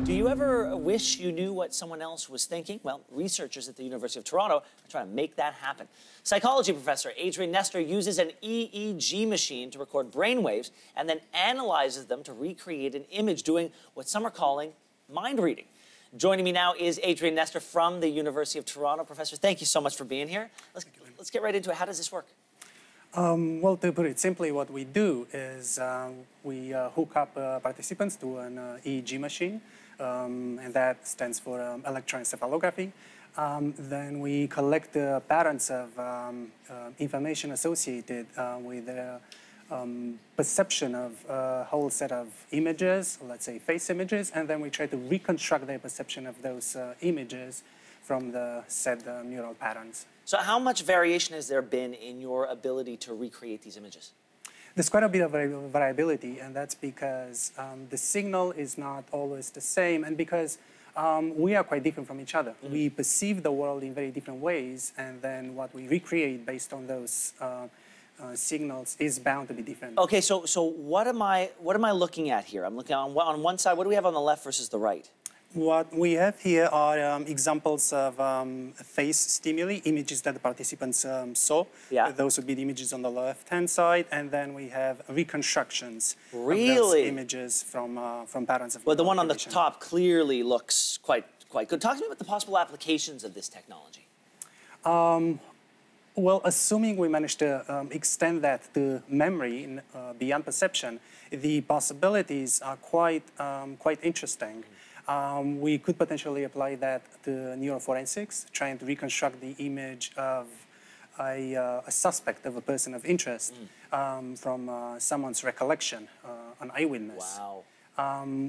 Do you ever wish you knew what someone else was thinking? Well, researchers at the University of Toronto are trying to make that happen. Psychology professor Adrian Nestor uses an EEG machine to record brainwaves and then analyzes them to recreate an image, doing what some are calling mind reading. Joining me now is Adrian Nestor from the University of Toronto. Professor, thank you so much for being here. Let's get right into it. How does this work? Well, to put it simply, what we do is we hook up participants to an EEG machine, and that stands for electroencephalography. Then we collect the patterns of information associated with the perception of a whole set of images, let's say face images, and then we try to reconstruct their perception of those images from the said neural patterns. So how much variation has there been in your ability to recreate these images? There's quite a bit of variability, and that's because the signal is not always the same, and because we are quite different from each other. Mm-hmm. We perceive the world in very different ways, and then what we recreate based on those signals is bound to be different. Okay, so what am I looking at here? I'm looking on one side. What do we have on the left versus the right? What we have here are examples of face stimuli, images that the participants saw. Yeah. Those would be the images on the left-hand side, and then we have reconstructions of those images from patterns of. Well, the one on the top clearly looks quite good. Talk to me about the possible applications of this technology. Well, assuming we manage to extend that to memory beyond perception, the possibilities are quite interesting. We could potentially apply that to neuroforensics, trying to reconstruct the image of a suspect, of a person of interest, from someone's recollection, an eyewitness. Wow.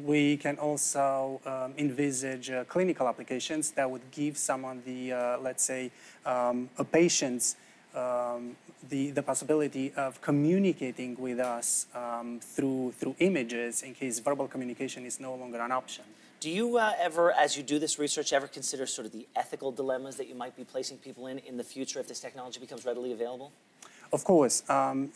We can also envisage clinical applications that would give someone the, let's say, a patient's the possibility of communicating with us through images in case verbal communication is no longer an option. Do you ever, as you do this research, ever consider sort of the ethical dilemmas that you might be placing people in the future if this technology becomes readily available? Of course.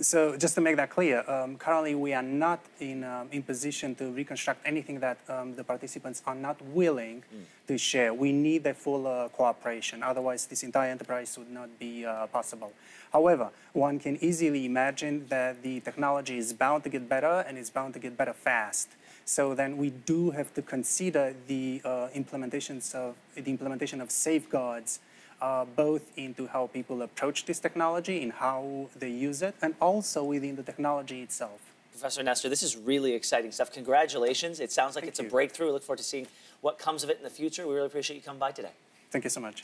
So just to make that clear, currently we are not in position to reconstruct anything that the participants are not willing to share. We need their full cooperation. Otherwise, this entire enterprise would not be possible. However, one can easily imagine that the technology is bound to get better and is bound to get better fast. So then we do have to consider the implementation of safeguards, both into how people approach this technology and how they use it, and also within the technology itself. Professor Nestor, this is really exciting stuff. Congratulations. It sounds like it's a breakthrough. We look forward to seeing what comes of it in the future. We really appreciate you coming by today. Thank you so much.